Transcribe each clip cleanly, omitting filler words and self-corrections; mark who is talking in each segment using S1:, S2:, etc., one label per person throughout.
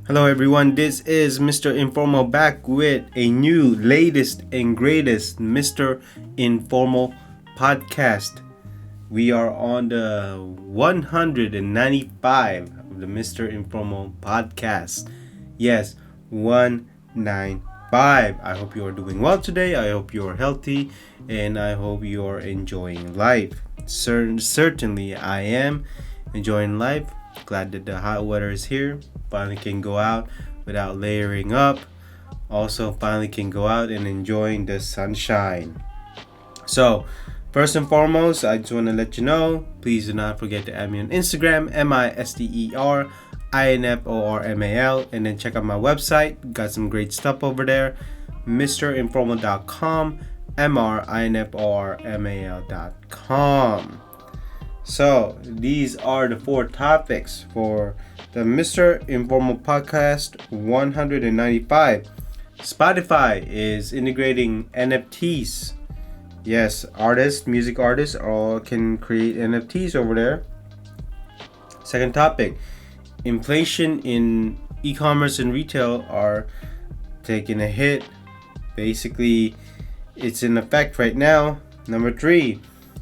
S1: Hello everyone, this is Mr. Informal back with a new, latest, and greatest Mr. Informal Podcast. We are on the 195 of the Mr. Informal Podcast. Yes, 195. I hope you are doing well today. I hope you are healthy and I hope you are enjoying life. Certainly I am enjoying life. Glad that the hot weather is here. Finally can go out without layering up. Also finally can go out and enjoying the sunshine. So first and foremost, I just want to let you know, please do not forget to add me on Instagram, MisterInformal, and then check out my website. Got some great stuff over there, mrinformal.com, mrinformal.com. So these are the 4 topics for the Mr. Informal Podcast 195. Spotify is integrating NFTs. Yes, music artists all can create NFTs over there. Second topic, inflation in e-commerce and retail are taking a hit. Basically, it's in effect right now. Number 3,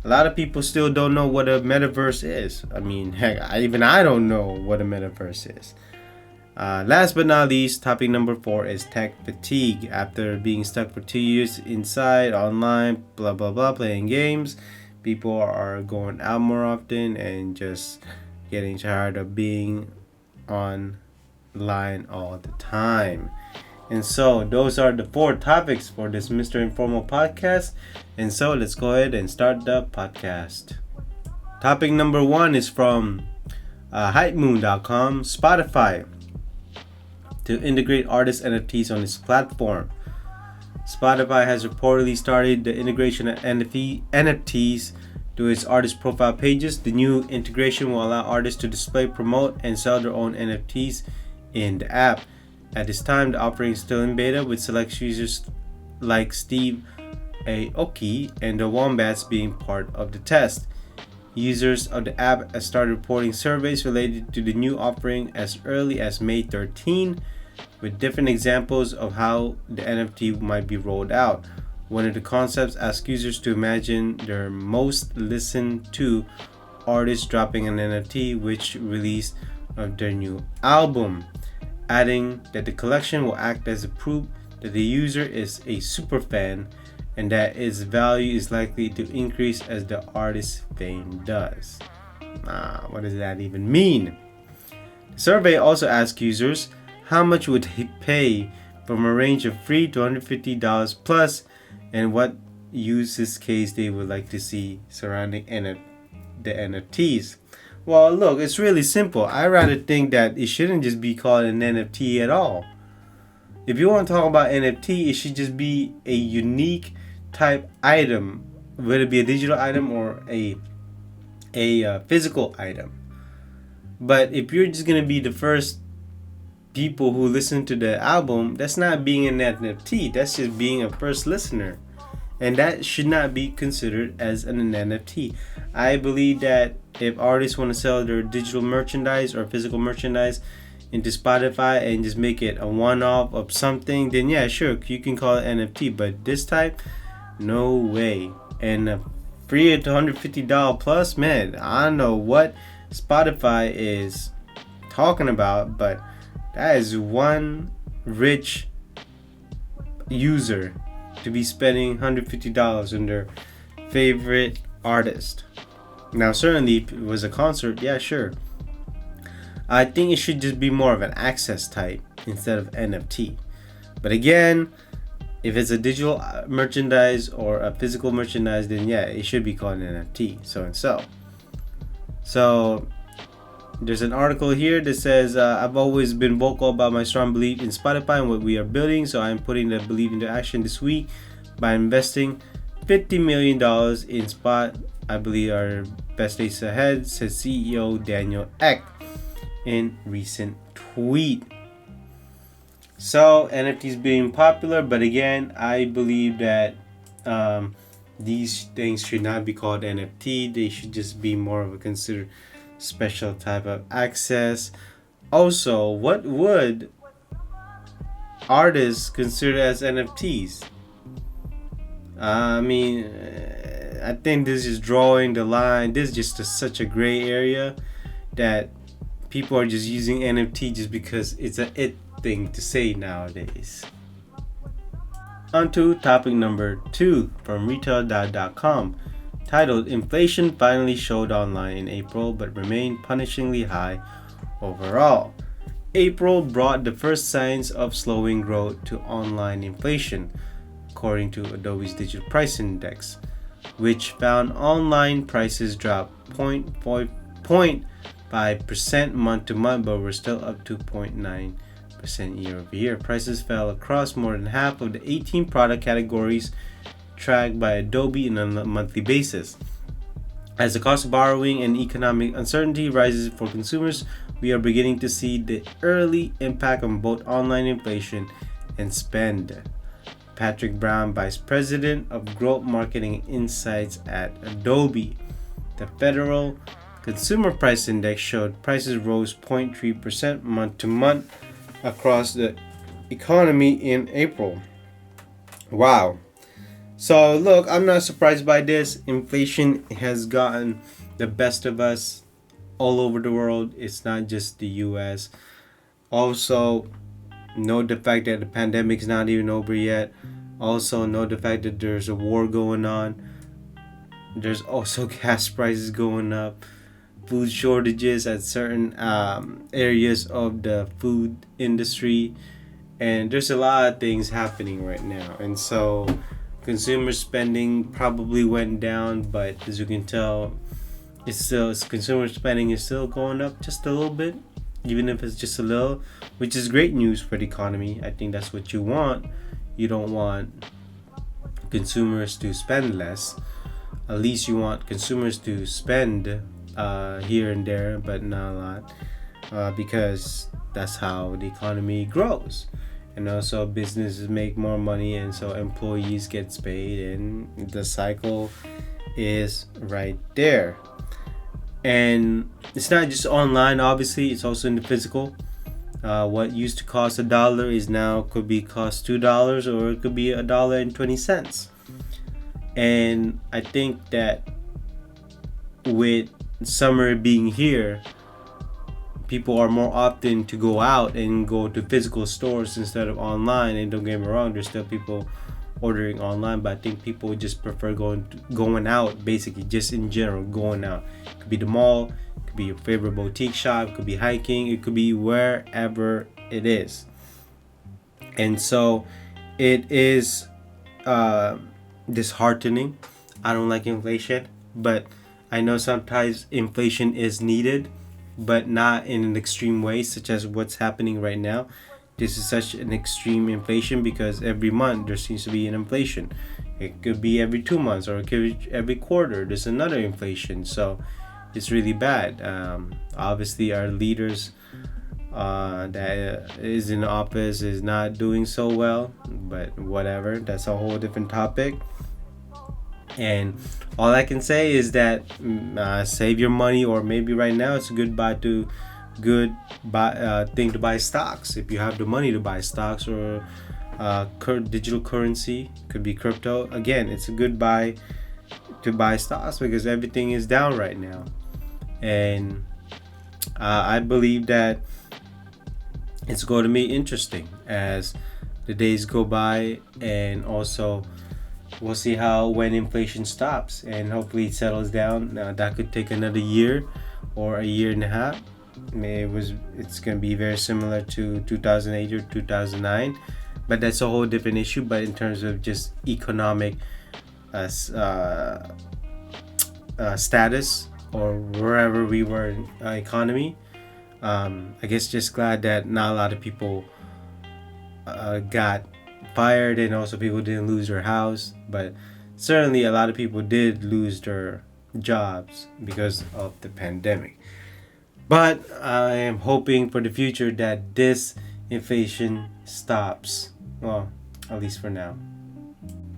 S1: a lot of people still don't know what a metaverse is. I mean, heck, I don't know what a metaverse is. Last but not least, topic number 4 is tech fatigue. After being stuck for 2 years inside, online, blah, blah, blah, playing games, people are going out more often and just getting tired of being online all the time. And so those are the 4 topics for this Mr. Informal Podcast. And so let's go ahead and start the podcast. Topic number 1 is from hypemoon.com. Spotify to integrate artist NFTs on its platform. Spotify has reportedly started the integration of NFTs to its artist profile pages. The new integration will allow artists to display, promote, and sell their own NFTs in the app. At this time, the offering is still in beta, with select users like Steve Aoki and the Wombats being part of the test. Users of the app have started reporting surveys related to the new offering as early as May 13, with different examples of how the NFT might be rolled out. One of the concepts asks users to imagine their most listened to artist dropping an NFT which release of their new album, adding that the collection will act as a proof that the user is a superfan and that its value is likely to increase as the artist's fame does. What does that even mean? The survey also asked users how much would they pay, from a range of free to $150 plus, and what use case they would like to see surrounding the NFTs. Well, look, it's really simple. I rather think that it shouldn't just be called an NFT at all. If you want to talk about NFT, it should just be a unique type item, whether it be a digital item or a physical item. But if you're just gonna be the first people who listen to the album, that's not being an NFT. That's just being a first listener, and that should not be considered as an NFT. I believe that if artists want to sell their digital merchandise or physical merchandise into Spotify and just make it a one-off of something, then yeah, sure, you can call it NFT. But this type, no way. And free at $150 plus, man, I don't know what Spotify is talking about, but that is one rich user to be spending $150 on their favorite artist. Now, certainly, if it was a concert, yeah, sure. I think it should just be more of an access type instead of NFT. But again, if it's a digital merchandise or a physical merchandise, then yeah, it should be called an NFT. So there's an article here that says, I've always been vocal about my strong belief in Spotify and what we are building, so I'm putting that belief into action this week by investing $50 million in Spot. I believe our best days ahead, says CEO Daniel Ek in recent tweet. So NFTs being popular, but again, I believe that these things should not be called NFT. They should just be more of a considered special type of access. Also, what would artists consider as NFTs? I think this is drawing the line. This is just such a gray area that people are just using NFT just because it's a it thing to say nowadays. On to topic number 2 from retail.com, titled Inflation Finally Showed Online in April but Remained Punishingly High Overall. April brought the first signs of slowing growth to online inflation, according to Adobe's Digital Price Index, which found online prices drop 0.5% month to month, but were still up 2.9% year over year. Prices fell across more than half of the 18 product categories tracked by Adobe on a monthly basis. As the cost of borrowing and economic uncertainty rises for consumers, we are beginning to see the early impact on both online inflation and spend. Patrick Brown, Vice President of Growth Marketing Insights at Adobe. The Federal Consumer Price Index showed prices rose 0.3% month to month across the economy in April. Wow. So look, I'm not surprised by this. Inflation has gotten the best of us all over the world. It's not just the US. Also, note the fact that the pandemic is not even over yet. Also, note the fact that there's a war going on. There's also gas prices going up, food shortages at certain areas of the food industry, and there's a lot of things happening right now. And so, consumer spending probably went down, but as you can tell, consumer spending is still going up just a little bit, even if it's just a little, which is great news for the economy. I think that's what you want. You don't want consumers to spend less. At least you want consumers to spend here and there, but not a lot, because that's how the economy grows. And also businesses make more money, and so employees get paid, and the cycle is right there. And it's not just online, obviously, it's also in the physical. What used to cost $1 is now could be cost $2, or it could be $1.20. And I think that with summer being here, people are more often to go out and go to physical stores instead of online. And don't get me wrong, there's still people ordering online, but I think people just prefer going out, basically just in general going out. It could be the mall, it could be your favorite boutique shop, it could be hiking, it could be wherever it is. And so it is disheartening. I don't like inflation, but I know sometimes inflation is needed, but not in an extreme way, such as what's happening right now. This is such an extreme inflation because every month there seems to be an inflation. It could be every 2 months, or it could be every quarter there's another inflation. So it's really bad. Obviously our leaders that is in office is not doing so well, but whatever, that's a whole different topic. And all I can say is that save your money, or maybe right now it's a good thing to buy stocks if you have the money to buy stocks, or digital currency, could be crypto. Again, it's a good buy to buy stocks because everything is down right now. And I believe that it's going to be interesting as the days go by, and also we'll see when inflation stops, and hopefully it settles down. That could take another year or a year and a half. It's going to be very similar to 2008 or 2009, but that's a whole different issue. But in terms of just economic status, or wherever we were in economy, I guess just glad that not a lot of people got fired, and also people didn't lose their house, but certainly a lot of people did lose their jobs because of the pandemic. But I am hoping for the future that this inflation stops, well, at least for now.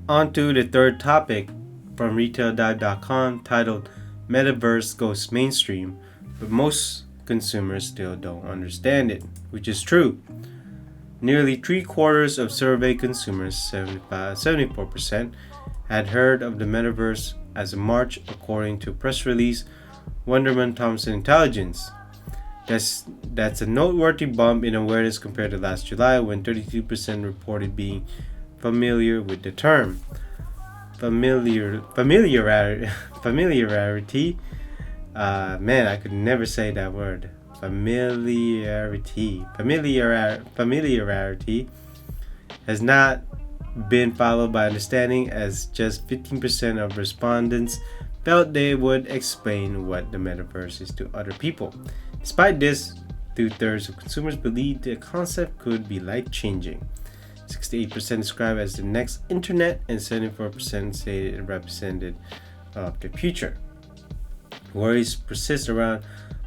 S1: On to the third topic from retail.com, titled Metaverse Goes Mainstream, but most consumers still don't understand it, which is true. Nearly 3/4 of surveyed consumers, 74%, had heard of the metaverse as of March, according to a press release Wunderman Thompson Intelligence. That's a noteworthy bump in awareness compared to last July, when 32% reported being familiar with the term. Familiarity. Man, I could never say that word. Familiarity has not been followed by understanding, as just 15% of respondents felt they would explain what the metaverse is to other people. Despite this, 2/3 of consumers believe the concept could be life-changing. 68% describe it as the next internet, and 74% say it represented the future. Worries persist around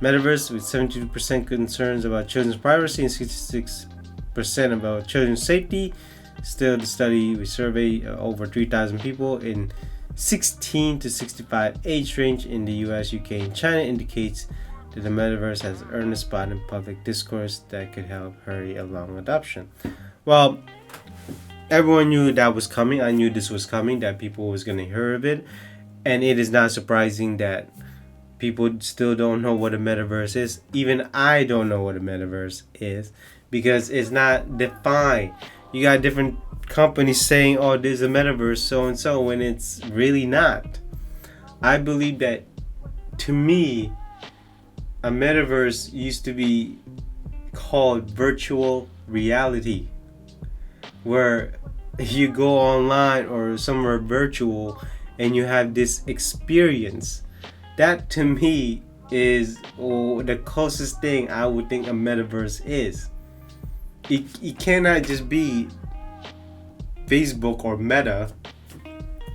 S1: metaverse, with 72% concerns about children's privacy and 66% about children's safety. Still, the study, we surveyed over 3,000 people in 16 to 65 age range in the US, UK, and China, indicates that the metaverse has earned a spot in public discourse that could help hurry along adoption. Well, everyone knew that was coming. I knew this was coming, that people was going to hear of it. And it is not surprising that people still don't know what a metaverse is. Even I don't know what a metaverse is, because it's not defined. You got different companies saying, oh, there's a metaverse, so and so, when it's really not. I believe that, to me, a metaverse used to be called virtual reality, where you go online or somewhere virtual and you have this experience. That, to me, is the closest thing I would think a metaverse is. It cannot just be Facebook or Meta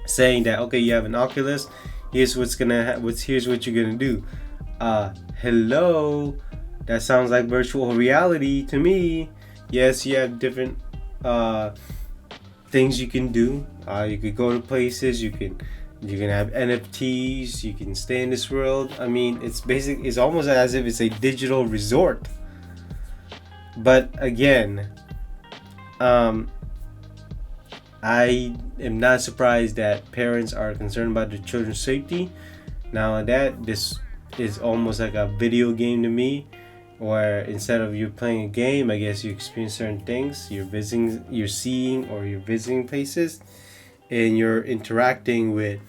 S1: saying that, okay, you have an Oculus, here's what's gonna here's what you're gonna do. Hello, that sounds like virtual reality to me. Yes, you have different things you can do. You could go to places. You can have NFTs. You can stay in this world. I mean, it's almost as if it's a digital resort. But again, I am not surprised that parents are concerned about their children's safety. Now that this is almost like a video game to me, where instead of you playing a game, I guess you experience certain things. You're seeing, or you're visiting places, and you're interacting with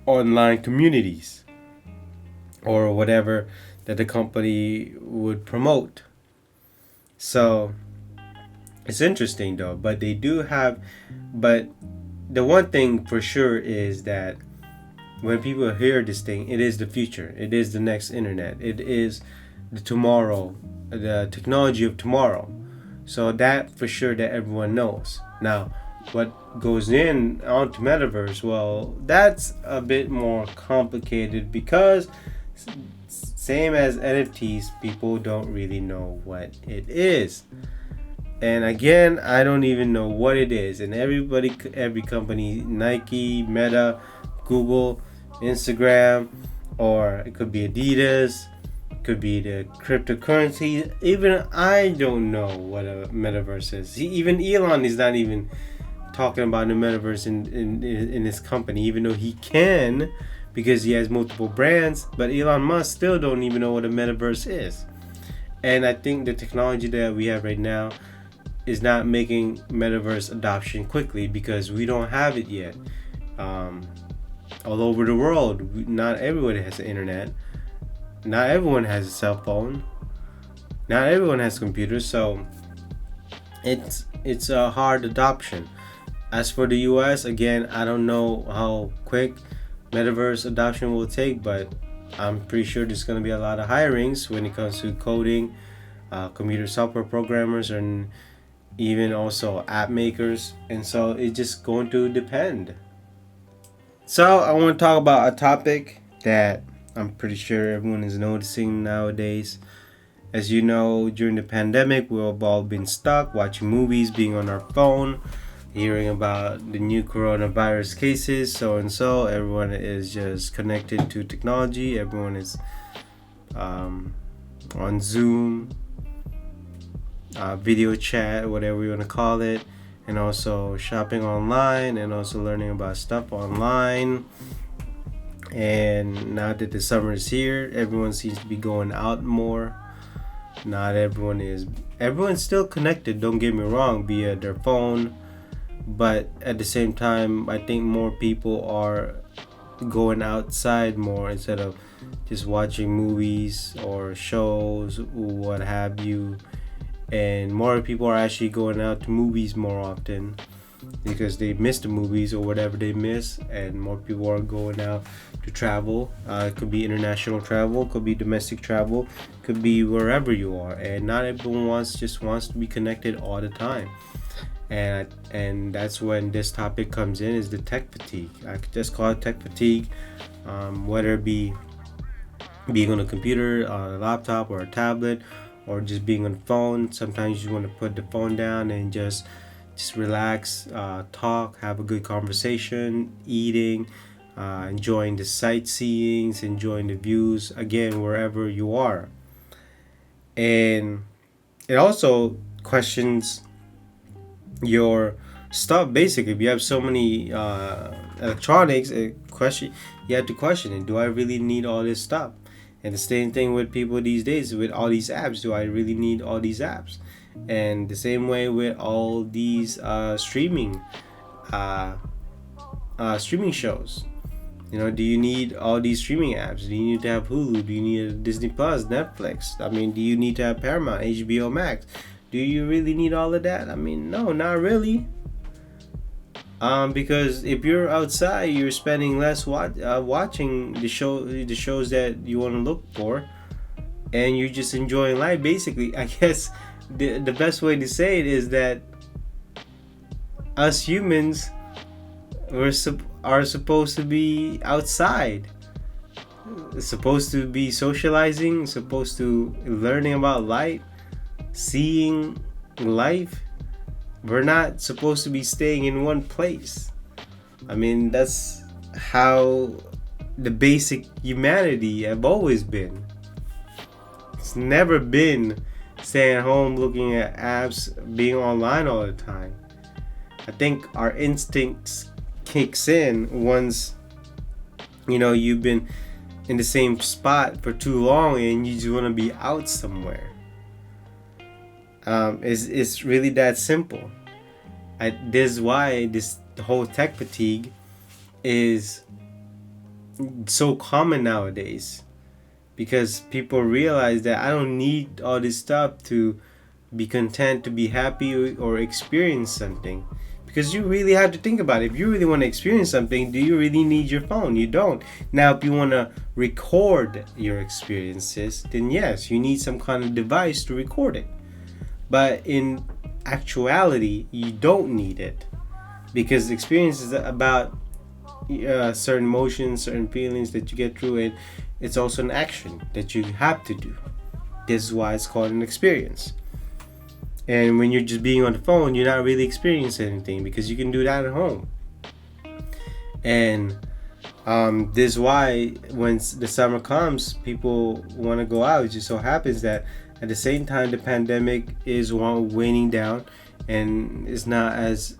S1: online communities or whatever that the company would promote. So it's interesting though, but the one thing for sure is that when people hear this thing, it is the future. It is the next internet. It is the tomorrow, the technology of tomorrow. So that for sure that everyone knows. Now, what goes in onto metaverse, well, that's a bit more complicated, because same as NFTs, people don't really know what it is. And again, I don't even know what it is. And every company, Nike, Meta, Google, Instagram, or it could be Adidas, it could be the cryptocurrency. Even I don't know what a metaverse is. Even Elon is not even talking about the metaverse in his company, even though he can, because he has multiple brands. But Elon Musk still don't even know what a metaverse is. And I think the technology that we have right now is not making metaverse adoption quickly, because we don't have it yet. All over the world, not everyone has the internet. Not everyone has a cell phone. Not everyone has computers. So it's a hard adoption. As for the US, again, I don't know how quick metaverse adoption will take, but I'm pretty sure there's going to be a lot of hirings when it comes to coding, computer software programmers, and even also app makers. And so it's just going to depend. So I want to talk about a topic that I'm pretty sure everyone is noticing nowadays. As you know, during the pandemic, we've all been stuck watching movies, being on our phone, hearing about the new coronavirus cases, so and so. Everyone is just connected to technology. Everyone is on Zoom, video chat, whatever you want to call it, and also shopping online, and also learning about stuff online. And now that the summer is here, everyone seems to be going out more. Not everyone is. Everyone's still connected, don't get me wrong, via their phone. But at the same time, I think more people are going outside more instead of just watching movies or shows, what have you. And more people are actually going out to movies more often because they miss the movies or whatever they miss, and more people are going out to travel. It could be international travel, could be domestic travel, could be wherever you are, and not everyone wants to be connected all the time. And that's when this topic comes in, is the tech fatigue. I could just call it tech fatigue, whether it be being on a computer, on a laptop, or a tablet, or just being on the phone. Sometimes you want to put the phone down and just relax, talk, have a good conversation, eating, enjoying the sightseeing, enjoying the views, again, wherever you are. And it also questions your stuff. Basically, if you have so many electronics, you have to question it. Do I really need all this stuff? And the same thing with people these days with all these apps. Do I really need all these apps? And the same way with all these streaming shows. Do you need all these streaming apps? Do you need to have Hulu? Do you need Disney Plus, Netflix? Do you need to have Paramount, HBO Max? Do you really need all of that? No, not really. Because if you're outside, you're spending less watching the shows that you want to look for, and you're just enjoying life. Basically, I guess the best way to say it is that us humans are supposed to be outside, supposed to be socializing, supposed to learning about life, seeing life. We're not supposed to be staying in one place. That's how the basic humanity have always been. It's never been staying at home, looking at apps, being online all the time. I think our instincts kicks in once you've been in the same spot for too long and you just want to be out somewhere. It's really that simple. This is why this whole tech fatigue is so common nowadays, because people realize that I don't need all this stuff to be content, to be happy, or experience something. Because you really have to think about it. If you really want to experience something, do you really need your phone? You don't. Now, if you want to record your experiences, then yes, you need some kind of device to record it. But in actuality, you don't need it, because experience is about certain emotions, certain feelings that you get through it. It's also an action that you have to do. This is why it's called an experience. And when you're just being on the phone, you're not really experiencing anything, because you can do that at home. And this is why when the summer comes, people want to go out. It just so happens that at the same time, the pandemic is waning down, and it's not as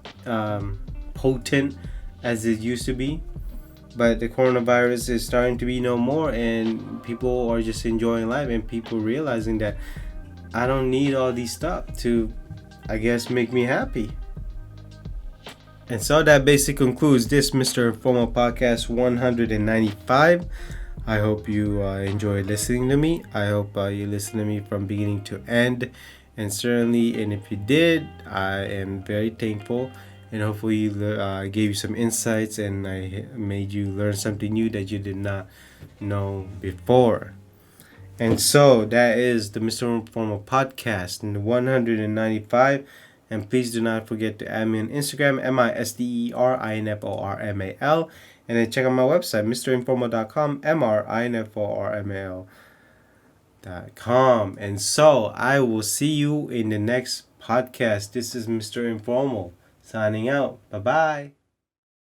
S1: potent as it used to be. But the coronavirus is starting to be no more, and people are just enjoying life, and people realizing that I don't need all these stuff to, I guess, make me happy. And so that basically concludes this Mr. Informal Podcast 195. I hope you enjoyed listening to me. I hope you listened to me from beginning to end. And if you did, I am very thankful. And hopefully you gave you some insights, and I made you learn something new that you did not know before. And so that is the Mr. Informal Podcast in 195. And please do not forget to add me on Instagram, MISTERINFORMAL. And then check out my website, mrinformal.com, mrinformal.com. And so I will see you in the next podcast. This is Mr. Informal signing out. Bye-bye.